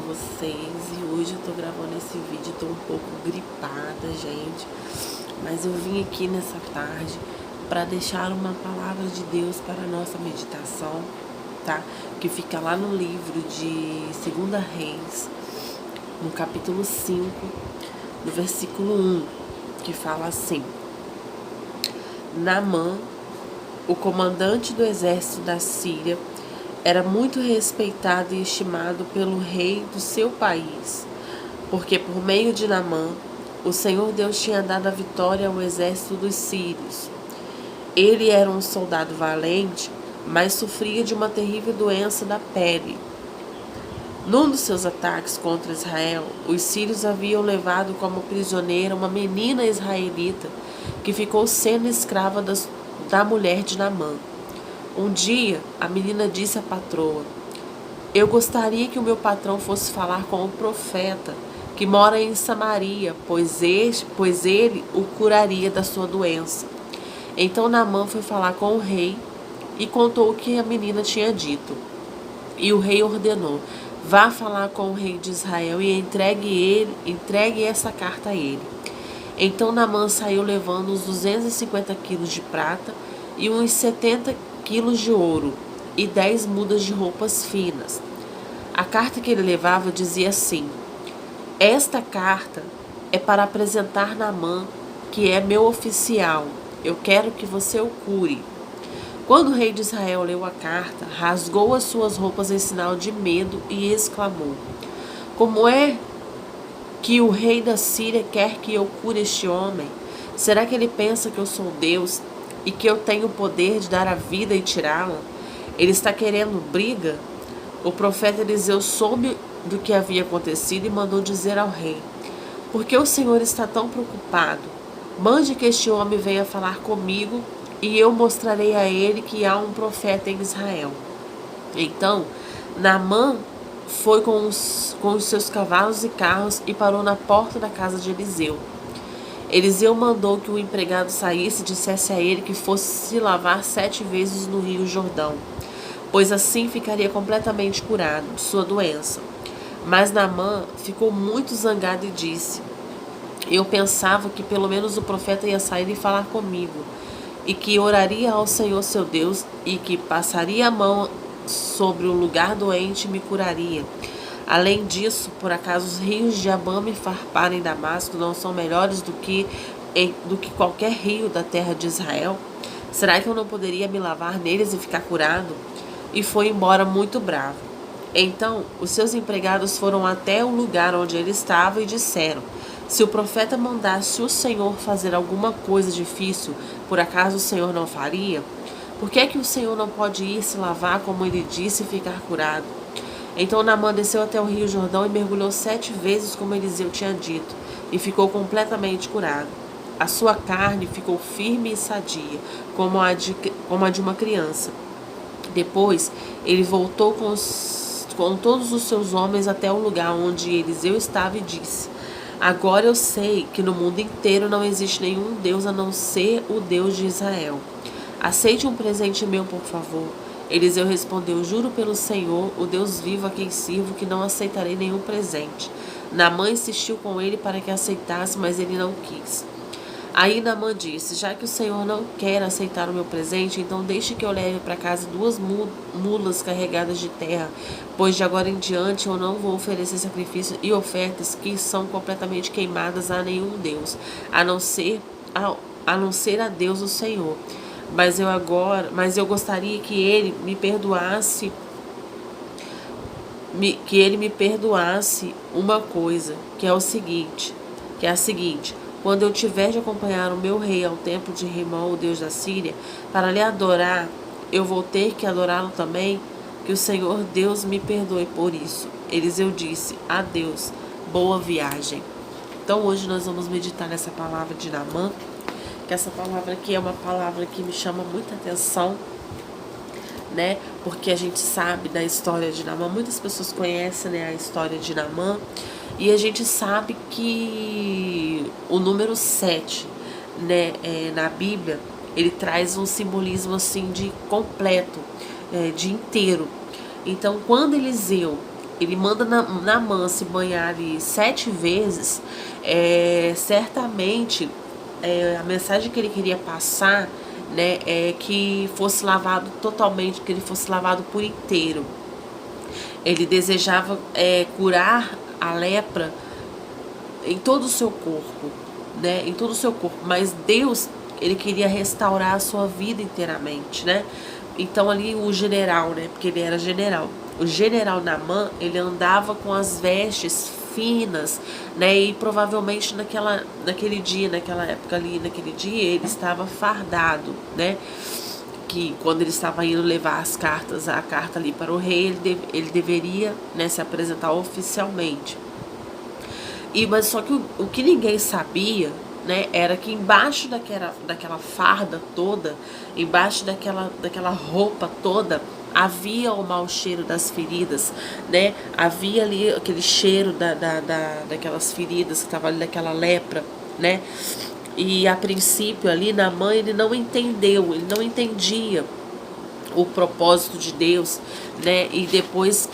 vocês? E hoje eu tô gravando esse vídeo, tô um pouco gripada, gente, mas eu vim aqui nessa tarde para deixar uma palavra de Deus para a nossa meditação, tá? Que fica lá no livro de 2 Reis, no capítulo 5, no versículo 1, que fala assim: Naamã, o comandante do exército da Síria, era muito respeitado e estimado pelo rei do seu país, porque por meio de Naamã, o Senhor Deus tinha dado a vitória ao exército dos sírios. Ele era um soldado valente, mas sofria de uma terrível doença da pele. Num dos seus ataques contra Israel, os sírios haviam levado como prisioneira uma menina israelita que ficou sendo escrava da mulher de Naamã. Um dia, a menina disse à patroa: Eu gostaria que o meu patrão fosse falar com o profeta, que mora em Samaria, pois ele o curaria da sua doença. Então Naamã foi falar com o rei e contou o que a menina tinha dito. E o rei ordenou: Vá falar com o rei de Israel e entregue essa carta a ele. Então Naamã saiu levando uns 250 quilos de prata e uns 70 quilos de ouro e 10 mudas de roupas finas. A carta que ele levava dizia assim: Esta carta é para apresentar Naamã, que é meu oficial. Eu quero que você o cure. Quando o rei de Israel leu a carta, rasgou as suas roupas em sinal de medo e exclamou: Como é que o rei da Síria quer que eu cure este homem? Será que ele pensa que eu sou Deus e que eu tenho o poder de dar a vida e tirá-la? Ele está querendo briga? O profeta Eliseu soube do que havia acontecido e mandou dizer ao rei: Por que o Senhor está tão preocupado? Mande que este homem venha falar comigo e eu mostrarei a ele que há um profeta em Israel. Então, Naamã foi com os seus cavalos e carros e parou na porta da casa de Eliseu. Eliseu mandou que o empregado saísse e dissesse a ele que fosse se lavar 7 vezes no rio Jordão, pois assim ficaria completamente curado de sua doença. Mas Naamã ficou muito zangado e disse: Eu pensava que pelo menos o profeta ia sair e falar comigo, e que oraria ao Senhor seu Deus, e que passaria a mão sobre o lugar doente e me curaria. Além disso, por acaso os rios de Abama e Farpar em Damasco não são melhores do que qualquer rio da terra de Israel? Será que eu não poderia me lavar neles e ficar curado? E foi embora muito bravo. Então os seus empregados foram até o lugar onde ele estava e disseram: Se o profeta mandasse o Senhor fazer alguma coisa difícil, por acaso o Senhor não faria? Por que é que o Senhor não pode ir se lavar, como ele disse, e ficar curado? Então Naamã desceu até o rio Jordão e mergulhou 7 vezes, como Eliseu tinha dito, e ficou completamente curado. A sua carne ficou firme e sadia, como a de uma criança. Depois ele voltou com todos os seus homens até o lugar onde Eliseu estava e disse: Agora eu sei que no mundo inteiro não existe nenhum Deus a não ser o Deus de Israel. Aceite um presente meu, por favor. Eliseu respondeu: Juro pelo Senhor, o Deus vivo a quem sirvo, que não aceitarei nenhum presente. Naamã insistiu com ele para que aceitasse, mas ele não quis. Aí Naamã disse: Já que o Senhor não quer aceitar o meu presente, então deixe que eu leve para casa 2 mulas carregadas de terra, pois de agora em diante eu não vou oferecer sacrifícios e ofertas que são completamente queimadas a nenhum Deus, a não ser a Deus o Senhor. Mas eu gostaria que ele me perdoasse uma coisa, que é a seguinte: quando eu tiver de acompanhar o meu rei ao templo de Rimon, o Deus da Síria, para lhe adorar, eu vou ter que adorá-lo também. Que o Senhor Deus me perdoe por isso. Eliseu disse: Adeus, boa viagem. Então hoje nós vamos meditar nessa palavra de Naamã, que essa palavra aqui é uma palavra que me chama muita atenção, né? Porque a gente sabe da história de Naamã, muitas pessoas conhecem, né, a história de Naamã, e a gente sabe que o número 7, né, na Bíblia, ele traz um simbolismo assim de completo, de inteiro. Então, quando Eliseu ele manda Naamã se banhar ali 7 vezes, certamente a mensagem que ele queria passar, né, é que fosse lavado totalmente, que ele fosse lavado por inteiro. Ele desejava curar a lepra em todo o seu corpo, né, em todo o seu corpo, mas Deus, ele queria restaurar a sua vida inteiramente, né? Então ali o general, né, porque ele era general, o general Naamã, ele andava com as vestes finas, né, e provavelmente naquele dia, naquela época ali, naquele dia, ele estava fardado, né, que quando ele estava indo levar a carta ali para o rei, ele deveria, né, se apresentar oficialmente. Mas só que o que ninguém sabia, né, era que embaixo daquela farda toda, embaixo daquela roupa toda, havia o mau cheiro das feridas, né? Havia ali aquele cheiro daquelas feridas que estava ali, daquela lepra, né? E a princípio ali, Naamã, ele não entendeu, ele não entendia o propósito de Deus, né? E depois,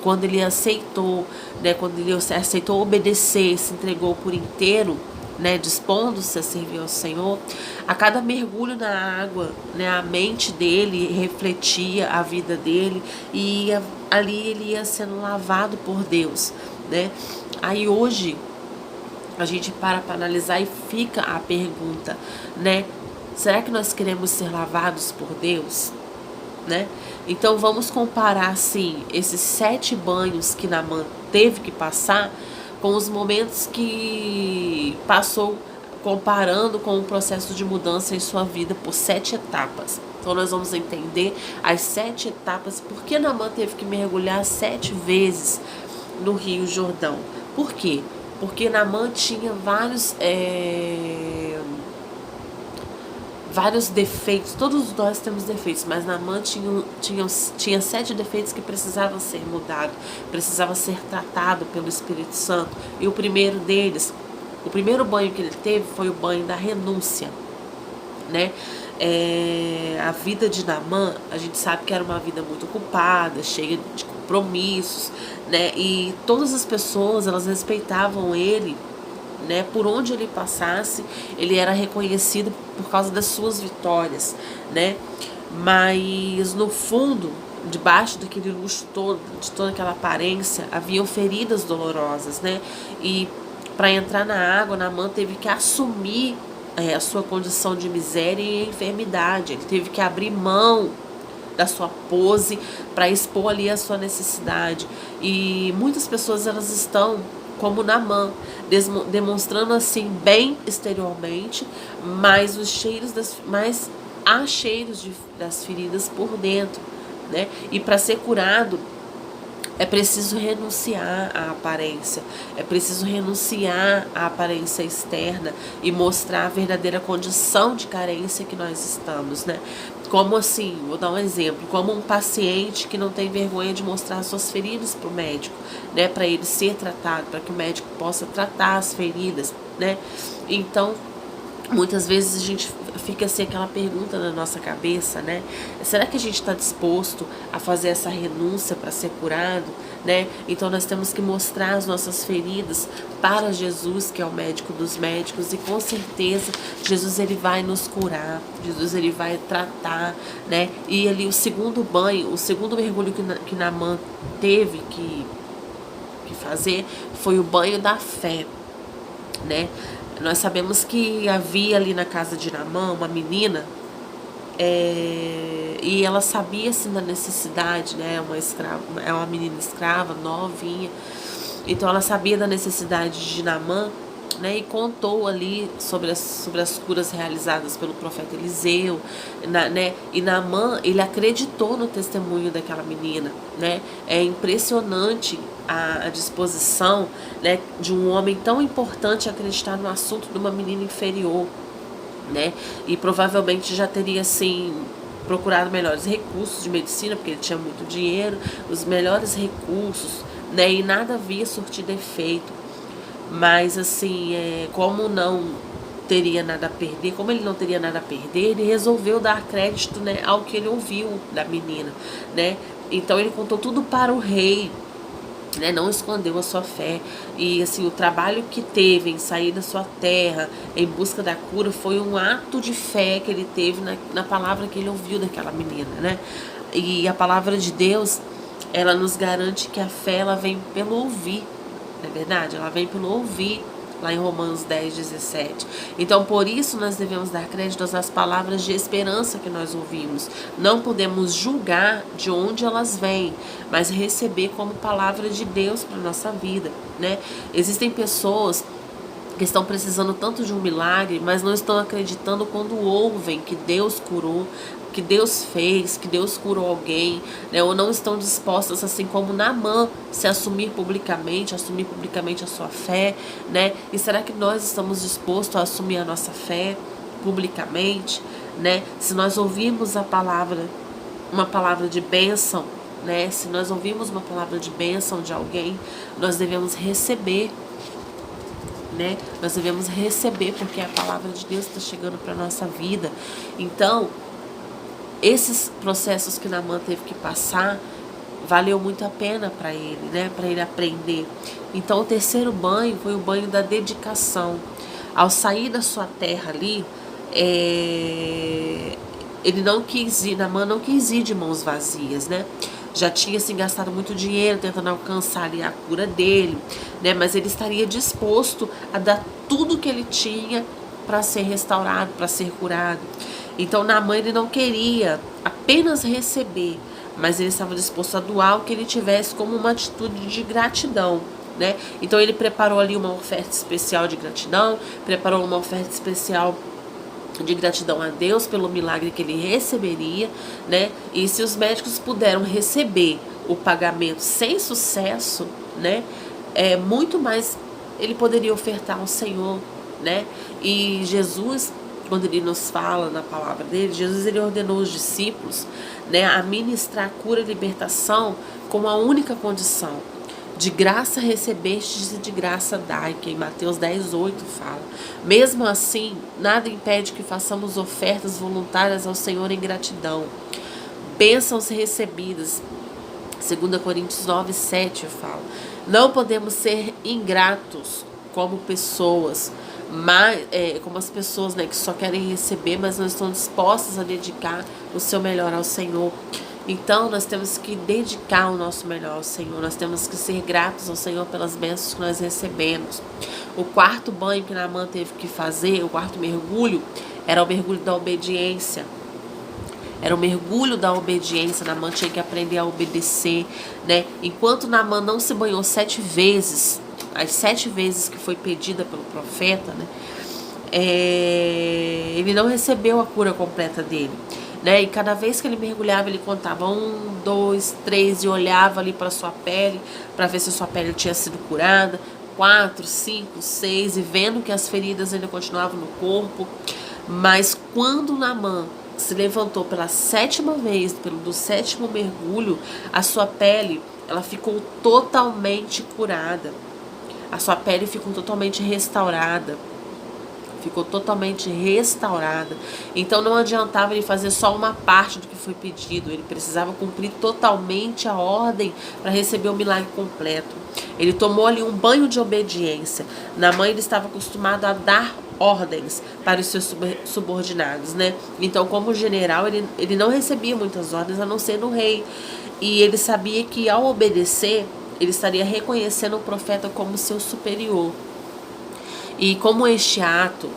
quando ele aceitou, né? Quando ele aceitou obedecer, se entregou por inteiro, né? Dispondo-se a servir ao Senhor, a cada mergulho na água, né? A mente dele refletia a vida dele e ali ele ia sendo lavado por Deus, né? Aí hoje a gente para analisar e fica a pergunta, né? Será que nós queremos ser lavados por Deus? Né? Então vamos comparar assim esses 7 banhos que Naamã teve que passar com os momentos que passou, comparando com o processo de mudança em sua vida por 7 etapas. Então nós vamos entender as 7 etapas, por que Naamã teve que mergulhar 7 vezes no Rio Jordão. Por quê? Porque Naamã tinha vários defeitos. Todos nós temos defeitos, mas Naamã tinha 7 defeitos que precisavam ser mudados, precisava ser tratado pelo Espírito Santo. E o primeiro deles, o primeiro banho que ele teve foi o banho da renúncia, né? A vida de Naamã, a gente sabe que era uma vida muito ocupada, cheia de compromissos, né? E todas as pessoas, elas respeitavam ele, né? Por onde ele passasse, ele era reconhecido por causa das suas vitórias, né? Mas no fundo, debaixo daquele luxo todo, de toda aquela aparência, haviam feridas dolorosas, né? E para entrar na água, Naamã teve que assumir a sua condição de miséria e enfermidade. Ele teve que abrir mão da sua pose para expor ali a sua necessidade. E muitas pessoas, elas estão como Naamã, demonstrando assim bem exteriormente, mas há cheiros das feridas por dentro, né? E para ser curado é preciso renunciar à aparência, é preciso renunciar à aparência externa e mostrar a verdadeira condição de carência que nós estamos, né? Como assim, vou dar um exemplo, como um paciente que não tem vergonha de mostrar suas feridas para o médico, né? Para ele ser tratado, para que o médico possa tratar as feridas, né? Então, muitas vezes a gente fica assim aquela pergunta na nossa cabeça, né? Será que a gente está disposto a fazer essa renúncia para ser curado, né? Então nós temos que mostrar as nossas feridas para Jesus, que é o médico dos médicos, e com certeza Jesus, ele vai nos curar, Jesus, ele vai tratar, né? E ali o segundo banho, o segundo mergulho que Naamã teve que fazer foi o banho da fé, né? Nós sabemos que havia ali na casa de Naamã uma menina, e ela sabia assim da necessidade, né? É uma menina escrava, novinha. Então ela sabia da necessidade de Naamã, né? E contou ali sobre as curas realizadas pelo profeta Eliseu, né? E Naamã, ele acreditou no testemunho daquela menina, né? É impressionante a disposição, né, de um homem tão importante acreditar no assunto de uma menina inferior, né? E provavelmente já teria assim procurado melhores recursos de medicina, porque ele tinha muito dinheiro, os melhores recursos, né? E nada havia surtido efeito. Mas assim, como não teria nada a perder, como ele não teria nada a perder, ele resolveu dar crédito, né, ao que ele ouviu da menina, né? Então ele contou tudo para o rei, né, não escondeu a sua fé. E assim, o trabalho que teve em sair da sua terra em busca da cura foi um ato de fé que ele teve na palavra que ele ouviu daquela menina, né? E a palavra de Deus, ela nos garante que a fé, ela vem pelo ouvir, não é verdade? Ela vem pelo ouvir, lá em Romanos 10:17. Então, por isso nós devemos dar crédito às palavras de esperança que nós ouvimos. Não podemos julgar de onde elas vêm, mas receber como palavra de Deus para a nossa vida, né? Existem pessoas que estão precisando tanto de um milagre, mas não estão acreditando quando ouvem que Deus curou, que Deus fez, que Deus curou alguém, né? Ou não estão dispostas, assim como Naamã, se assumir publicamente a sua fé, né? E será que nós estamos dispostos a assumir a nossa fé publicamente, né? Se nós ouvirmos a palavra, uma palavra de bênção, né? Se nós ouvirmos uma palavra de bênção de alguém, nós devemos receber, né? Nós devemos receber, porque a palavra de Deus está chegando para a nossa vida. Então, esses processos que Naamã teve que passar, valeu muito a pena para ele, né? Para ele aprender. Então, o terceiro banho foi o banho da dedicação. Ao sair da sua terra ali, ele não quis ir, Naamã não quis ir de mãos vazias, né? Já tinha assim, gastado muito dinheiro tentando alcançar ali a cura dele, né? Mas ele estaria disposto a dar tudo que ele tinha para ser restaurado, para ser curado. Então, Naamã, ele não queria apenas receber, mas ele estava disposto a doar o que ele tivesse como uma atitude de gratidão, né? Então, ele preparou ali uma oferta especial de gratidão, preparou uma oferta especial de gratidão a Deus pelo milagre que ele receberia, né? E se os médicos puderam receber o pagamento sem sucesso, né? Muito mais ele poderia ofertar ao Senhor, né? E Jesus, quando ele nos fala na palavra dele, Jesus, ele ordenou os discípulos, né, a ministrar cura e libertação com a única condição: de graça recebestes e de graça dai, que em Mateus 10:8 fala. Mesmo assim, nada impede que façamos ofertas voluntárias ao Senhor em gratidão. Bênçãos recebidas, 2 Coríntios 9:7 fala. Não podemos ser ingratos como pessoas, mas como as pessoas, né, que só querem receber, mas não estão dispostas a dedicar o seu melhor ao Senhor. Então, nós temos que dedicar o nosso melhor ao Senhor. Nós temos que ser gratos ao Senhor pelas bênçãos que nós recebemos. O quarto banho que Naamã teve que fazer, o quarto mergulho, era o mergulho da obediência. Era o mergulho da obediência. Naamã tinha que aprender a obedecer, né? Enquanto Naamã não se banhou 7 vezes, as 7 vezes que foi pedida pelo profeta, né? Ele não recebeu a cura completa dele, né? E cada vez que ele mergulhava, ele contava 1, 2, 3 e olhava ali para sua pele, para ver se a sua pele tinha sido curada. 4, 5, 6, e vendo que as feridas ainda continuavam no corpo. Mas quando Naamã se levantou pela 7ª vez, do 7º mergulho, a sua pele, ela ficou totalmente curada. A sua pele ficou totalmente restaurada. Então não adiantava ele fazer só uma parte do que foi pedido. Ele precisava cumprir totalmente a ordem para receber o milagre completo. Ele tomou ali um banho de obediência. Naamã, ele estava acostumado a dar ordens para os seus subordinados, né? Então, como general, ele não recebia muitas ordens, a não ser do rei. E ele sabia que, ao obedecer, ele estaria reconhecendo o profeta como seu superior. E como este ato,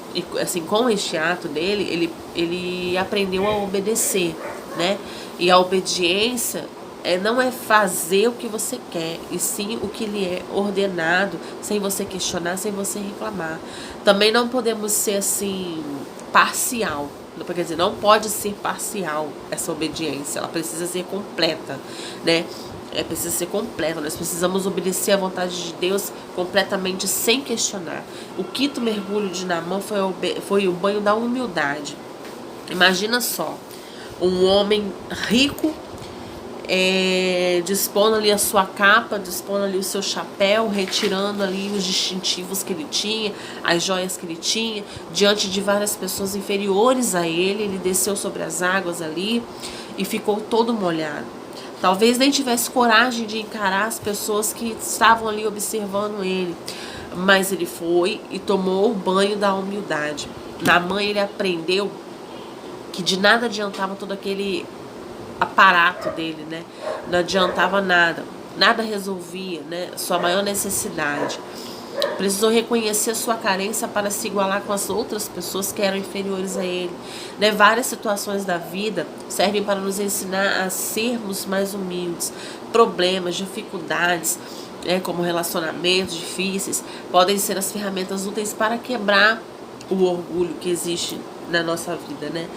assim, com este ato dele, ele aprendeu a obedecer, né? E a obediência não é fazer o que você quer, e sim o que lhe é ordenado, sem você questionar, sem você reclamar. Também não podemos ser assim, parcial. Quer dizer, não pode ser parcial essa obediência, ela precisa ser completa, né? Precisa ser completa. Nós precisamos obedecer à vontade de Deus completamente, sem questionar. O quinto mergulho de Naamã foi o banho da humildade. Imagina só, um homem rico, dispondo ali a sua capa, dispondo ali o seu chapéu, retirando ali os distintivos que ele tinha, as joias que ele tinha, diante de várias pessoas inferiores a ele. Ele desceu sobre as águas ali e ficou todo molhado. Talvez nem tivesse coragem de encarar as pessoas que estavam ali observando ele. Mas ele foi e tomou o banho da humildade. Naamã, ele aprendeu que de nada adiantava todo aquele aparato dele, né? Não adiantava nada. Nada resolvia, né? Sua maior necessidade. Precisou reconhecer a sua carência para se igualar com as outras pessoas que eram inferiores a ele. Né? Várias situações da vida servem para nos ensinar a sermos mais humildes. Problemas, dificuldades, como relacionamentos difíceis, podem ser as ferramentas úteis para quebrar o orgulho que existe na nossa vida. Né?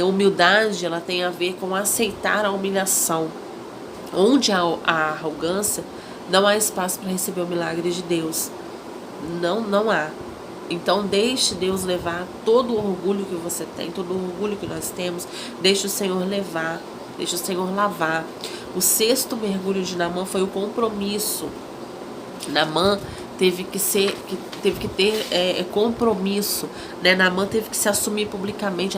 Humildade, ela tem a ver com aceitar a humilhação. Onde há a arrogância, não há espaço para receber o milagre de Deus. Não há. Então deixe Deus levar todo o orgulho que você tem, todo o orgulho que nós temos. Ter o Senhor levar, deixe o Senhor lavar. O 6º mergulho de Naamã foi o compromisso. Naamã teve que ter compromisso, né? Naamã teve que se assumir publicamente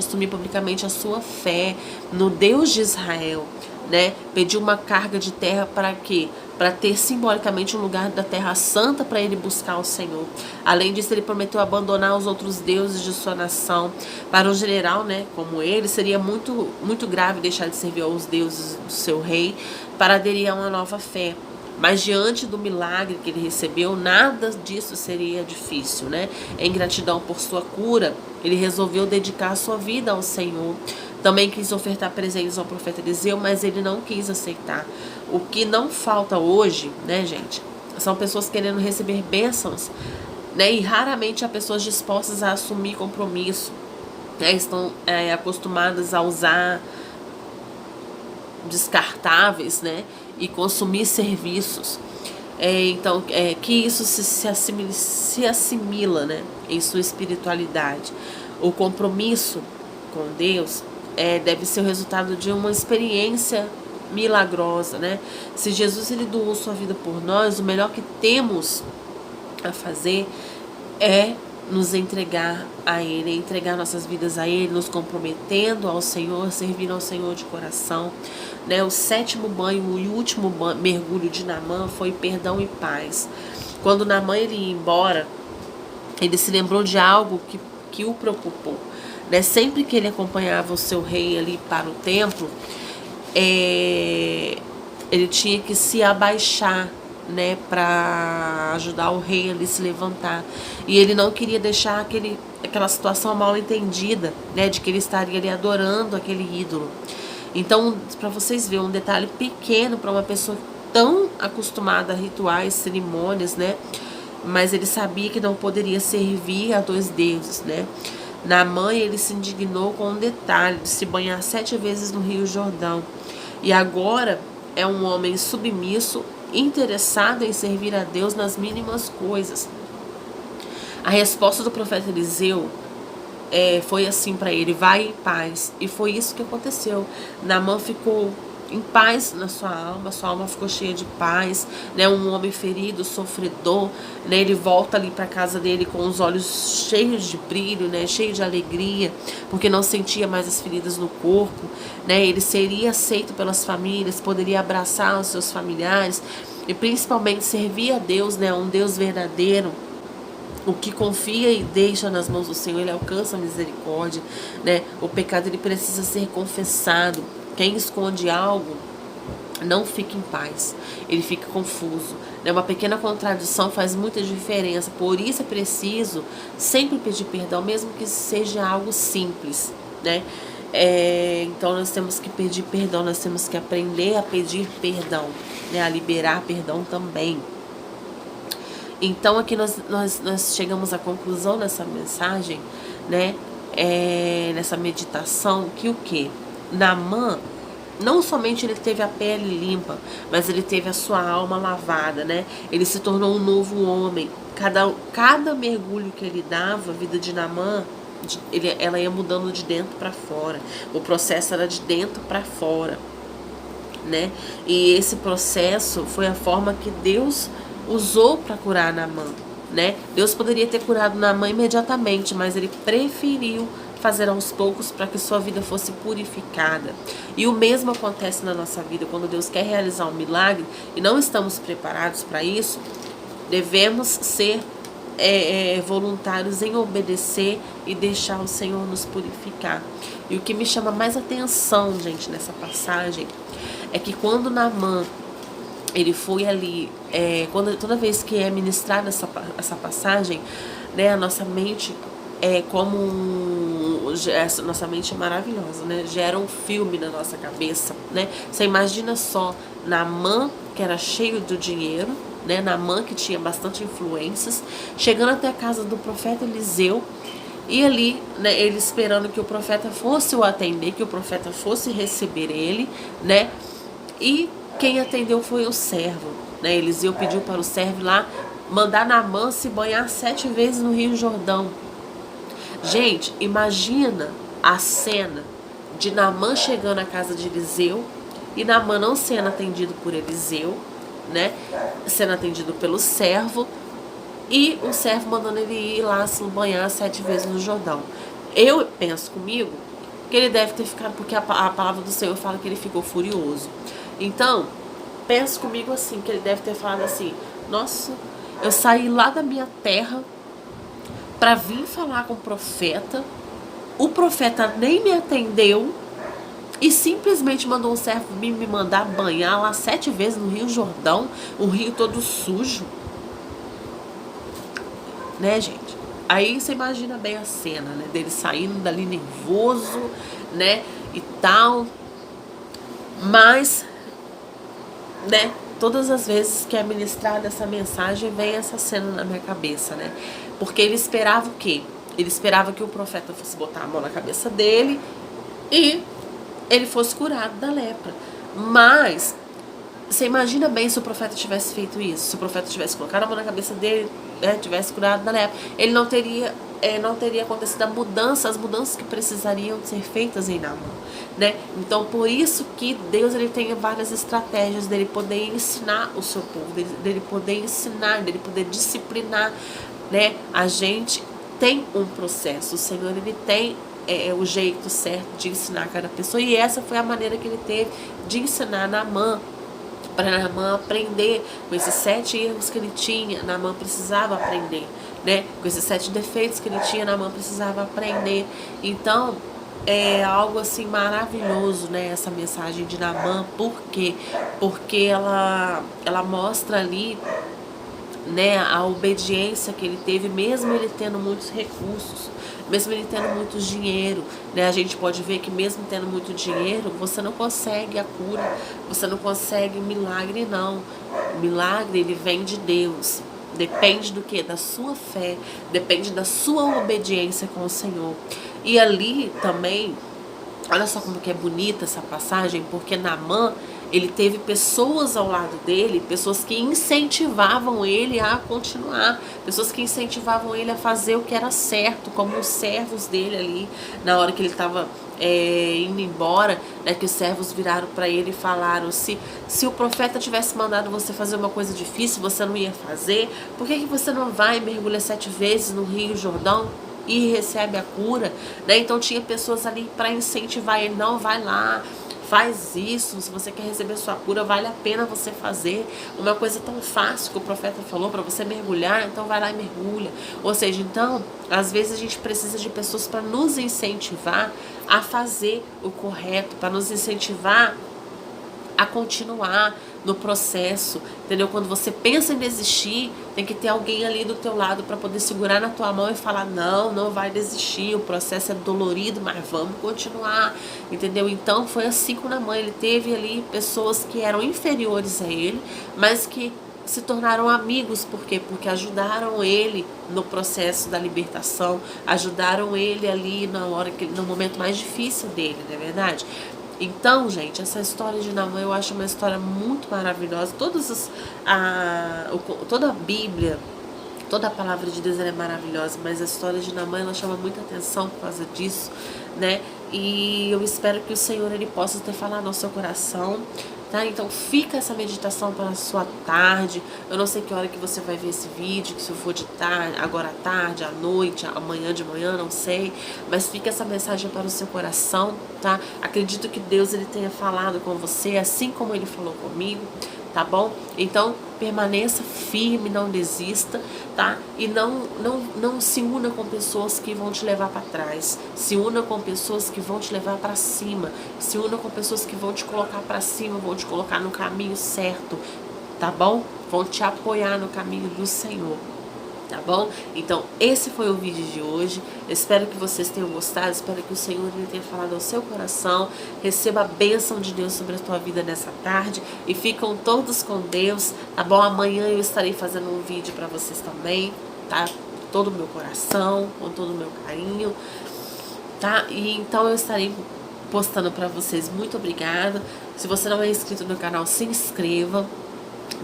a sua fé no Deus de Israel, né? Pediu uma carga de terra para quê? Para ter simbolicamente um lugar da terra santa para ele buscar o Senhor. Além disso, ele prometeu abandonar os outros deuses de sua nação. Para um general, né, como ele, seria muito grave deixar de servir aos deuses do seu rei para aderir a uma nova fé. Mas diante do milagre que ele recebeu, nada disso seria difícil, né? Em gratidão por sua cura, ele resolveu dedicar a sua vida ao Senhor. Também quis ofertar presentes ao profeta Eliseu, mas ele não quis aceitar. O que não falta hoje, né, gente, são pessoas querendo receber bênçãos, né? E raramente há pessoas dispostas a assumir compromisso, né? Estão acostumadas a usar descartáveis, né? E consumir serviços. Então, que isso se assimila, né? Em sua espiritualidade. O compromisso com Deus deve ser o resultado de uma experiência milagrosa, né? Se Jesus ele doou sua vida por nós, o melhor que temos a fazer é nos entregar a Ele, entregar nossas vidas a Ele, nos comprometendo ao Senhor, servindo ao Senhor de coração, né? O 7º banho e o último mergulho de Naamã foi perdão e paz. Quando Naamã ele ia embora, ele se lembrou de algo que o preocupou, né? Sempre que ele acompanhava o seu rei ali para o templo, ele tinha que se abaixar, né, para ajudar o rei ali se levantar. E ele não queria deixar aquela situação mal entendida, né, de que ele estaria ali adorando aquele ídolo. Então, para vocês verem, um detalhe pequeno para uma pessoa tão acostumada a rituais, cerimônias, né, mas ele sabia que não poderia servir a 2 deuses, né. Naamã, ele se indignou com um detalhe de se banhar 7 vezes no Rio Jordão. E agora é um homem submisso, interessado em servir a Deus nas mínimas coisas. A resposta do profeta Eliseu foi assim para ele: vai em paz. E foi isso que aconteceu. Naamã ficou em paz na sua alma ficou cheia de paz, né? Um homem ferido, sofredor, né? Ele volta ali para casa dele com os olhos cheios de brilho, né? Cheio de alegria, porque não sentia mais as feridas no corpo, né? Ele seria aceito pelas famílias, poderia abraçar os seus familiares e principalmente servir a Deus, né? Um Deus verdadeiro. O que confia e deixa nas mãos do Senhor, ele alcança a misericórdia, né? O pecado ele precisa ser confessado. Quem esconde algo não fica em paz, ele fica confuso, né? Uma pequena contradição faz muita diferença. Por isso é preciso sempre pedir perdão, mesmo que seja algo simples, né? Então nós temos que pedir perdão, nós temos que aprender a pedir perdão, né? A liberar perdão também. Então aqui nós chegamos à conclusão nessa mensagem, né? Nessa meditação, que o quê? Naamã, não somente ele teve a pele limpa, mas ele teve a sua alma lavada, né? Ele se tornou um novo homem. Cada mergulho que ele dava, a vida de Naamã, ela ia mudando de dentro para fora. O processo era de dentro para fora, né? E esse processo foi a forma que Deus usou para curar Naamã, né? Deus poderia ter curado Naamã imediatamente, mas ele preferiu fazer aos poucos para que sua vida fosse purificada. E o mesmo acontece na nossa vida quando Deus quer realizar um milagre e não estamos preparados para isso. Devemos ser voluntários em obedecer e deixar o Senhor nos purificar. E o que me chama mais atenção, gente, nessa passagem é que quando Naamã ele foi ali, toda vez que é ministrada essa passagem, né, a nossa mente nossa mente é maravilhosa, né? Gera um filme na nossa cabeça, né? Você imagina só Naamã, que era cheio do dinheiro, né? Naamã, que tinha bastante influências, chegando até a casa do profeta Eliseu, e ali, né, ele esperando que o profeta fosse o atender, que o profeta fosse receber ele, né? E quem atendeu foi o servo, né? Eliseu pediu para o servo lá mandar Naamã se banhar 7 vezes no Rio Jordão. Gente, imagina a cena de Naamã chegando à casa de Eliseu e Naamã não sendo atendido por Eliseu, né? Sendo atendido pelo servo e o servo mandando ele ir lá se banhar 7 vezes no Jordão. Eu penso comigo que ele deve ter ficado, porque a palavra do Senhor fala que ele ficou furioso. Então, penso comigo assim, que ele deve ter falado assim: nossa, eu saí lá da minha terra para vir falar com o profeta nem me atendeu e simplesmente mandou um servo me mandar banhar lá 7 vezes no Rio Jordão, um rio todo sujo, né, gente? Aí você imagina bem a cena, né, dele saindo dali nervoso, né, e tal, mas, né, todas as vezes que é ministrada essa mensagem, vem essa cena na minha cabeça, né? Porque ele esperava o quê? Ele esperava que o profeta fosse botar a mão na cabeça dele e ele fosse curado da lepra. Mas você imagina bem se o profeta tivesse feito isso, se o profeta tivesse colocado a mão na cabeça dele, né, tivesse curado da lepra, ele não teria acontecido as mudanças que precisariam ser feitas em Naamã, né? Então, por isso que Deus ele tem várias estratégias dele poder ensinar o seu povo, dele poder ensinar, dele poder disciplinar, né? A gente tem um processo, o Senhor ele tem o jeito certo de ensinar cada pessoa, e essa foi a maneira que ele teve de ensinar Naamã, para Naamã aprender com esses 7 erros que ele tinha. Naamã precisava aprender, né? Com esses 7 defeitos que ele tinha, Naamã precisava aprender. Então, é algo assim maravilhoso, né? Essa mensagem de Naamã. Por quê? Porque ela mostra ali, né, a obediência que ele teve, mesmo ele tendo muitos recursos, mesmo ele tendo muito dinheiro, né? A gente pode ver que mesmo tendo muito dinheiro, você não consegue a cura, você não consegue o milagre, não. O milagre, ele vem de Deus. Depende do quê? Da sua fé, depende da sua obediência com o Senhor. E ali também, olha só como que é bonita essa passagem, porque Naamã, ele teve pessoas ao lado dele, pessoas que incentivavam ele a continuar, pessoas que incentivavam ele a fazer o que era certo, como os servos dele ali, na hora que ele estava indo embora, né, que os servos viraram para ele e falaram: se o profeta tivesse mandado você fazer uma coisa difícil, você não ia fazer, por que você não vai e mergulha 7 vezes no Rio Jordão e recebe a cura, né? Então tinha pessoas ali para incentivar ele: não, vai lá, faz isso, se você quer receber sua cura, vale a pena você fazer uma coisa tão fácil que o profeta falou para você mergulhar, então vai lá e mergulha. Ou seja, então, às vezes a gente precisa de pessoas para nos incentivar a fazer o correto, para nos incentivar a continuar no processo, entendeu? Quando você pensa em desistir, tem que ter alguém ali do teu lado para poder segurar na tua mão e falar: não, não vai desistir, o processo é dolorido, mas vamos continuar, entendeu? Então foi assim com Naamã, ele teve ali pessoas que eram inferiores a ele, mas que se tornaram amigos. Por quê? Porque ajudaram ele no processo da libertação, ajudaram ele ali no momento mais difícil dele, não é verdade? Então, gente, essa história de Naamã eu acho uma história muito maravilhosa. Toda a Bíblia, toda a palavra de Deus é maravilhosa, mas a história de Naamã ela chama muita atenção por causa disso, né? E eu espero que o Senhor ele possa ter falado ao seu coração, tá? Então fica essa meditação para a sua tarde. Eu não sei que hora que você vai ver esse vídeo, que se for de tarde, agora à tarde, à noite, amanhã de manhã, não sei, mas fica essa mensagem para o seu coração, tá? Acredito que Deus ele tenha falado com você, assim como ele falou comigo, tá bom? Então permaneça firme, não desista, tá? E não se una com pessoas que vão te levar para trás. Se una com pessoas que vão te levar para cima. Se una com pessoas que vão te colocar para cima, vão te colocar no caminho certo, tá bom? Vão te apoiar no caminho do Senhor. Tá bom? Então, esse foi o vídeo de hoje. Eu espero que vocês tenham gostado. Espero que o Senhor tenha falado ao seu coração. Receba a bênção de Deus sobre a tua vida nessa tarde. E ficam todos com Deus, tá bom? Amanhã eu estarei fazendo um vídeo para vocês também, tá? Todo o meu coração, com todo o meu carinho, tá? E então eu estarei postando para vocês. Muito obrigada. Se você não é inscrito no canal, se inscreva.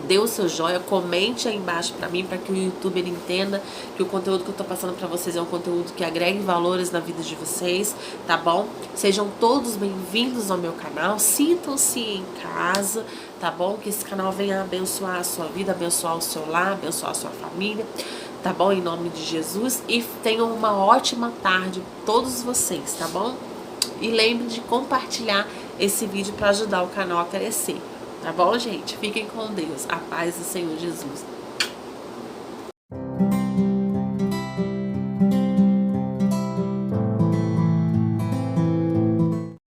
Dê o seu joinha, comente aí embaixo pra mim, para que o YouTube ele entenda que o conteúdo que eu tô passando pra vocês é um conteúdo que agregue valores na vida de vocês, tá bom? Sejam todos bem-vindos ao meu canal, sintam-se em casa, tá bom? Que esse canal venha abençoar a sua vida, abençoar o seu lar, abençoar a sua família, tá bom? Em nome de Jesus. E tenham uma ótima tarde, todos vocês, tá bom? E lembre de compartilhar esse vídeo para ajudar o canal a crescer. Tá bom, gente? Fiquem com Deus. A paz do Senhor Jesus.